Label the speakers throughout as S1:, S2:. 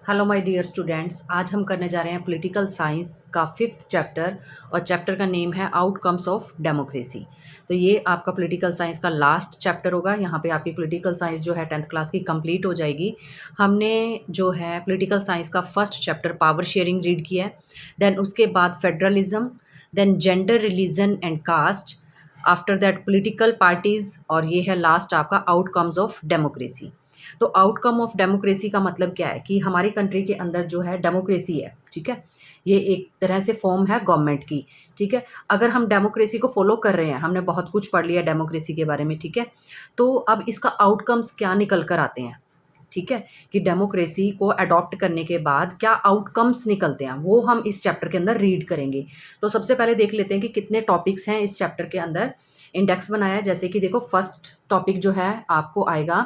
S1: Hello my dear students, आज हम करने जा रहे हैं पॉलिटिकल साइंस का 5th चैप्टर और चैप्टर का नेम है आउटकम्स ऑफ डेमोक्रेसी। तो ये आपका पॉलिटिकल साइंस का लास्ट चैप्टर होगा। यहाँ पे आपकी पॉलिटिकल साइंस जो है 10th क्लास की कंप्लीट हो जाएगी। हमने जो है पॉलिटिकल साइंस का first chapter power sharing read किया है, देन उसके बाद federalism, then gender, religion and caste, after that political parties, और ये है लास्ट आपका आउटकम्स ऑफ डेमोक्रेसी। तो आउटकम ऑफ डेमोक्रेसी का मतलब क्या है कि हमारी कंट्री के अंदर जो है डेमोक्रेसी है, ठीक है, ये एक तरह से फॉर्म है गवर्नमेंट की, ठीक है। अगर हम डेमोक्रेसी को फॉलो कर रहे हैं, हमने बहुत कुछ पढ़ लिया डेमोक्रेसी के बारे में, ठीक है, तो अब इसका आउटकम्स क्या निकल कर आते हैं, ठीक है, कि डेमोक्रेसी को अडॉप्ट करने के बाद क्या आउटकम्स निकलते हैं, वो हम इस चैप्टर के अंदर रीड करेंगे। तो सबसे पहले देख लेते हैं कि कितने टॉपिक्स हैं इस चैप्टर के अंदर। इंडेक्स बनाया है, जैसे कि देखो फर्स्ट टॉपिक जो है आपको आएगा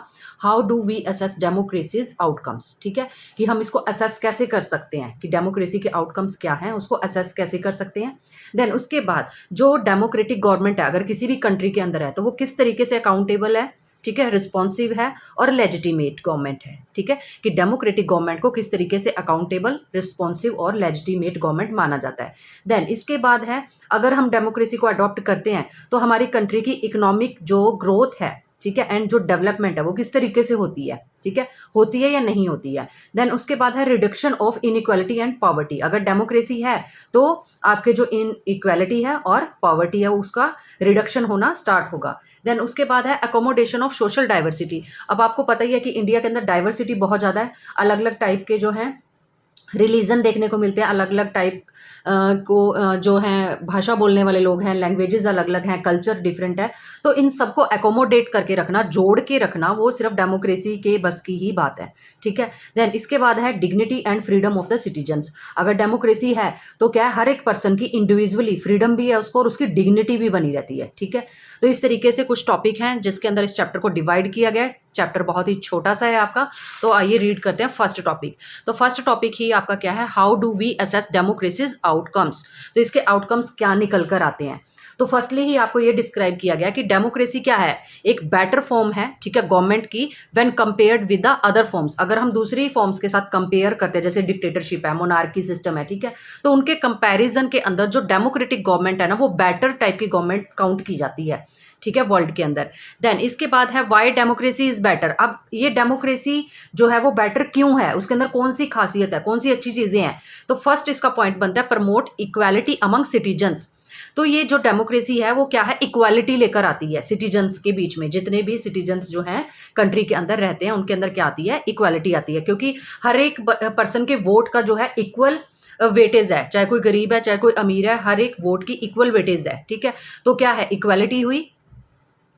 S1: how do we assess democracy's outcomes, ठीक है, कि हम इसको असेस कैसे कर सकते हैं कि डेमोक्रेसी के आउटकम्स क्या हैं, उसको असेस कैसे कर सकते हैं। देन उसके बाद जो डेमोक्रेटिक गवर्नमेंट है अगर किसी भी कंट्री के अंदर है तो वो किस तरीके से अकाउंटेबल है, ठीक है, रिस्पॉन्सिव है और लेजिटिमेट गवर्नमेंट है, ठीक है, कि डेमोक्रेटिक गवर्नमेंट को किस तरीके से अकाउंटेबल, रिस्पॉन्सिव और लेजिटिमेट गवर्नमेंट माना जाता है। देन इसके बाद है अगर हम डेमोक्रेसी को अडॉप्ट करते हैं तो हमारी कंट्री की इकोनॉमिक जो ग्रोथ है, ठीक है, एंड जो डेवलपमेंट है वो किस तरीके से होती है, ठीक है, होती है या नहीं होती है। देन उसके बाद है reduction of inequality and poverty. अगर डेमोक्रेसी है तो आपके जो इन इक्वालिटी है और पॉवर्टी है उसका रिडक्शन होना स्टार्ट होगा। देन उसके बाद है अकोमोडेशन ऑफ सोशल डाइवर्सिटी। अब आपको पता ही है कि इंडिया के अंदर डाइवर्सिटी बहुत ज़्यादा है, अलग अलग टाइप के जो हैं रिलीजन देखने को मिलते हैं, अलग अलग टाइप जो हैं भाषा बोलने वाले लोग हैं, लैंग्वेजेस अलग अलग हैं, कल्चर डिफरेंट है। तो इन सबको एकोमोडेट करके रखना, जोड़ के रखना, वो सिर्फ डेमोक्रेसी के बस की ही बात है, ठीक है। देन इसके बाद है dignity and freedom of the citizens. अगर डेमोक्रेसी है तो क्या है, हर एक पर्सन की इंडिविजुअली फ्रीडम भी है उसको और उसकी डिग्निटी भी बनी रहती है, ठीक है। तो इस तरीके से कुछ टॉपिक हैं जिसके अंदर इस चैप्टर को डिवाइड किया गया है। चैप्टर बहुत ही छोटा सा है आपका, तो आइए रीड करते हैं फर्स्ट टॉपिक। तो फर्स्ट टॉपिक ही आपका क्या है, how do we assess democracy's outcomes. तो इसके आउटकम्स क्या निकल कर आते हैं। तो फर्स्टली ही आपको ये डिस्क्राइब किया गया कि डेमोक्रेसी क्या है, एक बेटर फॉर्म है, ठीक है, गवर्नमेंट की when compared with the other forms. अगर हम दूसरी फॉर्म्स के साथ कंपेयर करते हैं, जैसे डिक्टेटरशिप है, मोनार्की सिस्टम है, ठीक है, तो उनके कंपैरिजन के अंदर जो डेमोक्रेटिक गवर्नमेंट है ना, वो बेटर टाइप की गवर्नमेंट काउंट की जाती है, ठीक है, वर्ल्ड के अंदर। देन इसके बाद है वाई डेमोक्रेसी इज बेटर। अब ये डेमोक्रेसी जो है वो बेटर क्यों है, उसके अंदर कौन सी खासियत है, कौन सी अच्छी चीजें हैं। तो फर्स्ट इसका पॉइंट बनता है प्रमोट इक्वालिटी अमंग सिटीजन्स। तो ये जो डेमोक्रेसी है वो क्या है, इक्वालिटी लेकर आती है सिटीजन्स के बीच में। जितने भी सिटीजन्स जो हैं कंट्री के अंदर रहते हैं उनके अंदर क्या आती है, इक्वालिटी आती है, क्योंकि हर एक पर्सन के वोट का जो है इक्वल वेटेज है, चाहे कोई गरीब है चाहे कोई अमीर है, हर एक वोट की इक्वल वेटेज है, ठीक है। तो क्या है, इक्वालिटी हुई।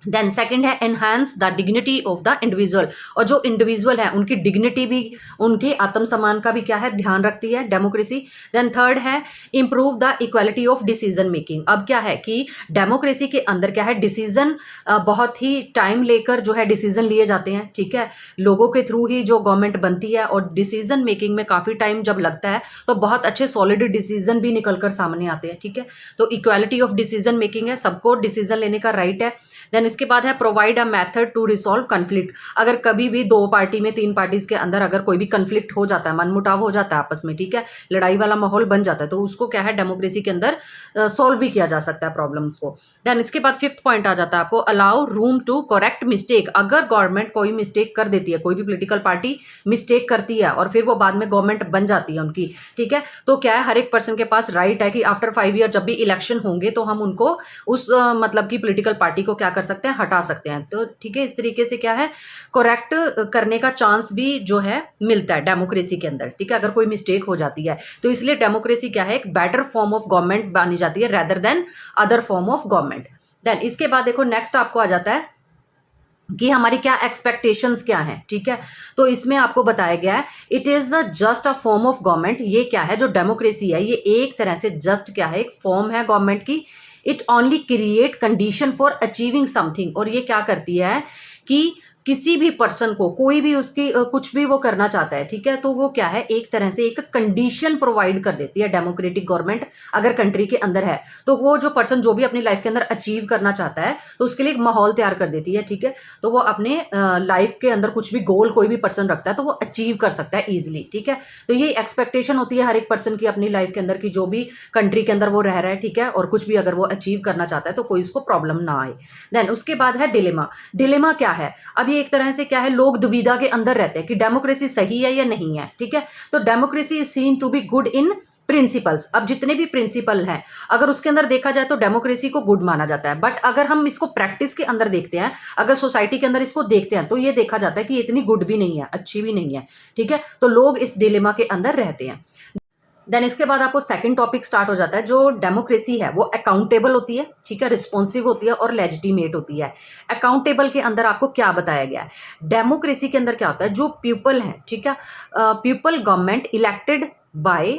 S1: देन सेकंड है enhance the dignity of the individual. और जो इंडिविजुअल है उनकी डिग्निटी भी, उनकी आत्मसम्मान का भी क्या है, ध्यान रखती है डेमोक्रेसी। देन थर्ड है improve the equality of decision making. अब क्या है कि डेमोक्रेसी के अंदर क्या है, डिसीजन बहुत ही टाइम लेकर जो है डिसीजन लिए जाते हैं, ठीक है, लोगों के थ्रू ही जो गवर्नमेंट बनती है, और डिसीजन मेकिंग में काफ़ी टाइम जब लगता है तो बहुत अच्छे सॉलिड डिसीजन भी निकल कर सामने आते हैं, ठीक है। तो इक्वालिटी ऑफ डिसीजन मेकिंग है, सबको डिसीजन लेने का राइट है। देन इसके बाद है provide a method to resolve conflict. अगर कभी भी दो पार्टी में, तीन पार्टीज के अंदर अगर कोई भी कन्फ्लिक्ट हो जाता है, मनमुटाव हो जाता है आपस में, ठीक है, लड़ाई वाला माहौल बन जाता है, तो उसको क्या है, डेमोक्रेसी के अंदर सॉल्व भी किया जा सकता है प्रॉब्लम्स को। देन इसके बाद फिफ्थ पॉइंट आ जाता है आपको allow room to correct mistake. अगर गवर्नमेंट कोई मिस्टेक कर देती है, कोई भी पोलिटिकल पार्टी मिस्टेक करती है और फिर वो बाद में गवर्नमेंट बन जाती है उनकी, ठीक है, तो क्या है, हर एक पर्सन के पास राइट है कि आफ्टर 5 ईयर जब भी इलेक्शन होंगे तो हम उनको उस मतलब की पोलिटिकल पार्टी को क्या कर सकते हैं, हटा सकते हैं। तो ठीक है, इस तरीके से क्या है, करेक्ट करने का चांस भी जो है मिलता है डेमोक्रेसी के अंदर, ठीक है, अगर कोई मिस्टेक हो जाती है। तो इसलिए डेमोक्रेसी क्या है, एक बेटर फॉर्म ऑफ गवर्नमेंट मानी जाती है rather than other form of government. Then इसके बाद देखो नेक्स्ट आपको आ जाता है कि हमारी क्या एक्सपेक्टेशंस क्या हैं, ठीक है। तो इसमें आपको बताया गया है it is just a form of government. ये क्या है, जो डेमोक्रेसी है ये एक तरह से जस्ट क्या है, एक फॉर्म है गवर्नमेंट की। It only create condition for achieving something. और ये क्या करती है कि किसी भी पर्सन को कोई भी उसकी कुछ भी वो करना चाहता है, ठीक है, तो वो क्या है, एक तरह से एक कंडीशन प्रोवाइड कर देती है डेमोक्रेटिक गवर्नमेंट अगर कंट्री के अंदर है, तो वो जो पर्सन जो भी अपनी लाइफ के अंदर अचीव करना चाहता है तो उसके लिए एक माहौल तैयार कर देती है, ठीक है। तो वो अपने लाइफ के अंदर कुछ भी गोल कोई भी पर्सन रखता है तो वो अचीव कर सकता है ईजिली, ठीक है। तो ये एक्सपेक्टेशन होती है हर एक पर्सन की अपनी लाइफ के अंदर की जो भी कंट्री के अंदर वो रह रहा है, ठीक है, और कुछ भी अगर वो अचीव करना चाहता है तो कोई उसको प्रॉब्लम ना आए। देन उसके बाद है डिलेमा। डिलेमा क्या है, अब ये एक तरह से क्या है, लोग दुविधा के अंदर रहते हैं कि डेमोक्रेसी सही है या नहीं है, ठीक है। तो democracy is seen to be good in principles. अब जितने भी प्रिंसिपल हैं अगर उसके अंदर देखा जाए तो डेमोक्रेसी को गुड माना जाता है, बट अगर हम इसको प्रैक्टिस के अंदर देखते हैं, अगर सोसाइटी के अंदर इसको देखते हैं तो ये देखा जाता है कि इतनी गुड भी नहीं है, अच्छी भी नहीं है, ठीक है। तो लोग इस डिलेमा के अंदर रहते हैं। देन इसके बाद आपको सेकंड टॉपिक स्टार्ट हो जाता है। जो डेमोक्रेसी है वो अकाउंटेबल होती है, ठीक है, रिस्पॉन्सिव होती है और लेजिटिमेट होती है। अकाउंटेबल के अंदर आपको क्या बताया गया है, डेमोक्रेसी के अंदर क्या होता है, जो पीपल है, ठीक है, people government elected by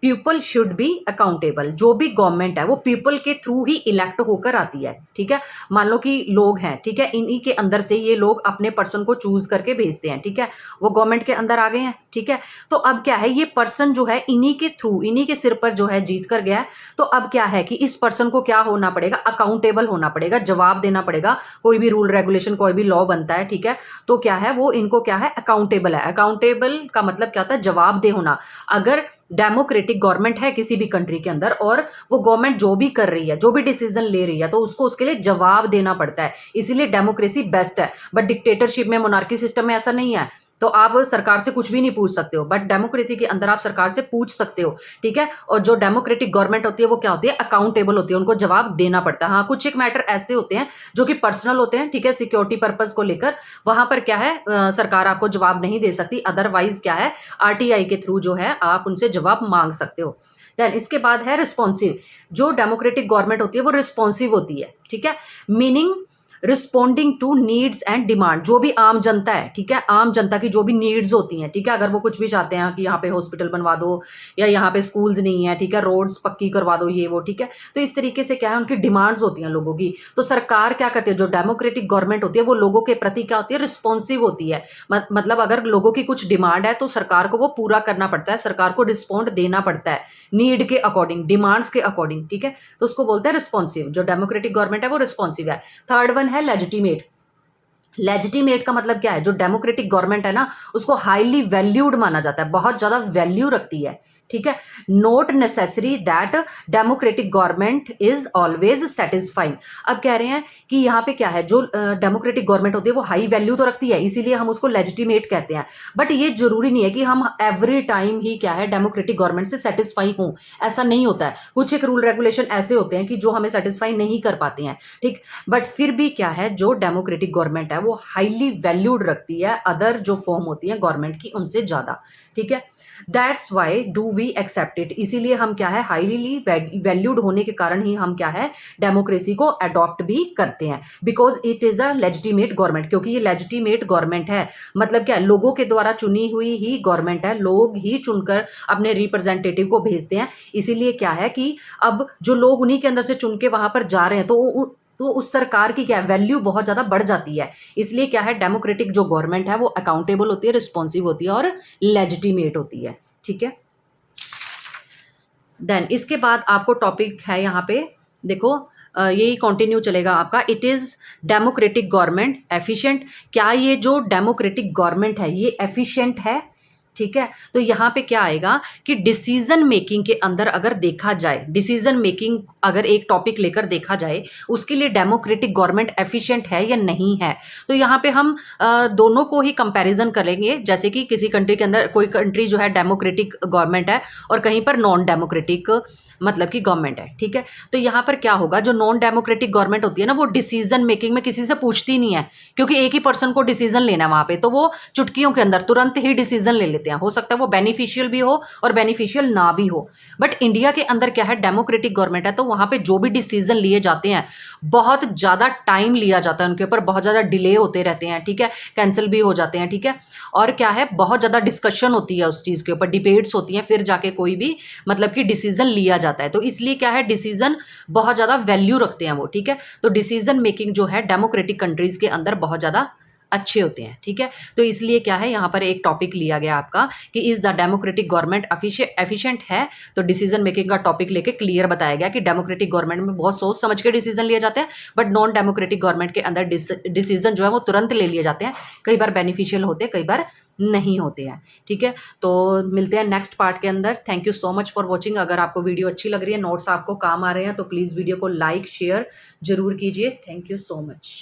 S1: people should be accountable. जो भी गवर्नमेंट है वो पीपल के थ्रू ही इलेक्ट होकर आती है, ठीक है। मान लो कि लोग हैं, ठीक है, इन्हीं के अंदर से ये लोग अपने पर्सन को चूज करके भेजते हैं, ठीक है, वो गवर्नमेंट के अंदर आ गए हैं, ठीक है। तो अब क्या है, ये पर्सन जो है इन्हीं के थ्रू, इन्हीं के सिर पर जो है जीत कर गया है। तो अब क्या है कि इस पर्सन को क्या होना पड़ेगा, अकाउंटेबल होना पड़ेगा, जवाब देना पड़ेगा। कोई भी रूल रेगुलेशन कोई भी लॉ बनता है, ठीक है, तो क्या है वो इनको क्या है, अकाउंटेबल है। अकाउंटेबल का मतलब क्या होता है, जवाबदेह होना। अगर डेमोक्रेटिक गवर्नमेंट है किसी भी कंट्री के अंदर और वो गवर्नमेंट जो भी कर रही है, जो भी डिसीजन ले रही है, तो उसको उसके लिए जवाब देना पड़ता है, इसीलिए डेमोक्रेसी बेस्ट है। बट डिक्टेटरशिप में, मोनार्की सिस्टम में ऐसा नहीं है, तो आप सरकार से कुछ भी नहीं पूछ सकते हो, बट डेमोक्रेसी के अंदर आप सरकार से पूछ सकते हो, ठीक है। और जो डेमोक्रेटिक गवर्नमेंट होती है वो क्या होती है, अकाउंटेबल होती है, उनको जवाब देना पड़ता है। हाँ, कुछ एक मैटर ऐसे होते हैं जो कि पर्सनल होते हैं, ठीक है, सिक्योरिटी पर्पज को लेकर, वहां पर क्या है, सरकार आपको जवाब नहीं दे सकती, अदरवाइज क्या है, आरटीआई के थ्रू जो है आप उनसे जवाब मांग सकते हो। देन इसके बाद है रिस्पॉन्सिव। जो डेमोक्रेटिक गवर्नमेंट होती है वो रिस्पॉन्सिव होती है, ठीक है, meaning responding to needs and demand. जो भी आम जनता है, ठीक है, आम जनता की जो भी नीड्स होती हैं, ठीक है, अगर वो कुछ भी चाहते हैं कि यहाँ पे हॉस्पिटल बनवा दो या यहाँ पे स्कूल्स नहीं है, ठीक है, रोड्स पक्की करवा दो, ये वो, ठीक है, तो इस तरीके से क्या है, उनकी डिमांड्स होती हैं लोगों की। तो सरकार क्या करती है, जो डेमोक्रेटिक गवर्नमेंट होती है वो लोगों के प्रति क्या होती है, रिस्पॉन्सिव होती है। मतलब अगर लोगों की कुछ डिमांड है तो सरकार को वो पूरा करना पड़ता है, सरकार को रिस्पॉन्ड देना पड़ता है नीड के अकॉर्डिंग, डिमांड्स के अकॉर्डिंग, ठीक है, तो उसको बोलते हैं रिस्पॉन्सिव। जो डेमोक्रेटिक गवर्नमेंट है वो रिस्पॉन्सिव है। थर्ड वन है लेजिटिमेट। लेजिटिमेट का मतलब क्या है, जो डेमोक्रेटिक गवर्नमेंट है ना उसको हाईली वैल्यूड माना जाता है, बहुत ज्यादा वैल्यू रखती है, ठीक है। Note necessary that democratic government is always satisfying. अब कह रहे हैं कि यहाँ पे क्या है, जो डेमोक्रेटिक गवर्नमेंट होती है वो हाई वैल्यू तो रखती है, इसीलिए हम उसको लेजिटिमेट कहते हैं। बट ये जरूरी नहीं है कि हम एवरी टाइम ही क्या है, डेमोक्रेटिक गवर्नमेंट से सेटिस्फाई हों, ऐसा नहीं होता है। कुछ एक रूल रेगुलेशन ऐसे होते हैं कि जो हमें सेटिस्फाई नहीं कर पाते हैं, ठीक। बट फिर भी क्या है, जो डेमोक्रेटिक गवर्नमेंट है वो हाईली वैल्यूड रखती है अदर जो फॉर्म होती है गवर्नमेंट की उनसे ज्यादा, ठीक है। That's why do we accept it. इसीलिए हम क्या है, हाईली वैल्यूड होने के कारण ही हम क्या है, डेमोक्रेसी को अडॉप्ट भी करते हैं, because it is a legitimate government. क्योंकि ये लेजिटिमेट गवर्नमेंट है, मतलब क्या है, लोगों के द्वारा चुनी हुई ही गवर्नमेंट है, लोग ही चुनकर अपने रिप्रेजेंटेटिव को भेजते हैं। इसीलिए क्या है कि अब जो लोग उन्हीं के अंदर से चुन के वहां पर जा रहे हैं तो उस सरकार की क्या वैल्यू बहुत ज़्यादा बढ़ जाती है। इसलिए क्या है, डेमोक्रेटिक जो गवर्नमेंट है वो अकाउंटेबल होती है, रिस्पॉन्सिव होती है और लेजिटिमेट होती है, ठीक है। देन इसके बाद आपको टॉपिक है यहाँ पे, देखो यही कंटिन्यू चलेगा आपका। It is democratic government efficient. क्या ये जो डेमोक्रेटिक गवर्नमेंट है ये एफिशिएंट है, ठीक है। तो यहाँ पे क्या आएगा कि डिसीजन मेकिंग के अंदर अगर देखा जाए, डिसीजन मेकिंग अगर एक टॉपिक लेकर देखा जाए उसके लिए डेमोक्रेटिक गवर्नमेंट एफिशिएंट है या नहीं है। तो यहाँ पे हम दोनों को ही कंपैरिजन करेंगे। जैसे कि किसी कंट्री के अंदर कोई कंट्री जो है डेमोक्रेटिक गवर्नमेंट है और कहीं पर नॉन डेमोक्रेटिक मतलब कि गवर्नमेंट है, ठीक है। तो यहाँ पर क्या होगा, जो नॉन डेमोक्रेटिक गवर्नमेंट होती है ना वो डिसीजन मेकिंग में किसी से पूछती नहीं है, क्योंकि एक ही पर्सन को डिसीजन लेना है वहां पे, तो वो चुटकियों के अंदर तुरंत ही डिसीजन ले लेते हैं। हो सकता है वो बेनिफिशियल भी हो और बेनिफिशियल ना भी हो। बट इंडिया के अंदर क्या है, डेमोक्रेटिक गवर्नमेंट है, तो वहां पे जो भी डिसीजन लिए जाते हैं बहुत ज्यादा टाइम लिया जाता है, उनके ऊपर बहुत ज्यादा डिले होते रहते हैं, ठीक है, कैंसिल भी हो जाते हैं, ठीक है। और क्या है, बहुत ज्यादा डिस्कशन होती है उस चीज के ऊपर, डिबेट्स होती हैं, फिर जाके कोई भी मतलब कि डिसीजन लिया जाता है। तो इसलिए क्या है, डिसीजन बहुत ज्यादा वैल्यू रखते हैं वो, ठीक है। तो डिसीजन मेकिंग जो है डेमोक्रेटिक कंट्रीज के अंदर बहुत ज्यादा अच्छे होते हैं, ठीक है। तो इसलिए क्या है, यहाँ पर एक टॉपिक लिया गया आपका कि is the democratic government efficient है, तो डिसीजन मेकिंग का टॉपिक लेके क्लियर बताया गया कि डेमोक्रेटिक गवर्नमेंट में बहुत सोच समझ के डिसीजन लिए जाते हैं, बट नॉन डेमोक्रेटिक गवर्नमेंट के अंदर डिसीजन जो है वो तुरंत ले लिए जाते हैं, कई बार बेनिफिशियल होते हैं, कई बार नहीं होते हैं, ठीक है। तो मिलते हैं नेक्स्ट पार्ट के अंदर। Thank you so much for watching. अगर आपको वीडियो अच्छी लग रही है, नोट्स आपको काम आ रहे हैं, तो प्लीज़ वीडियो को लाइक शेयर जरूर कीजिए। Thank you so much.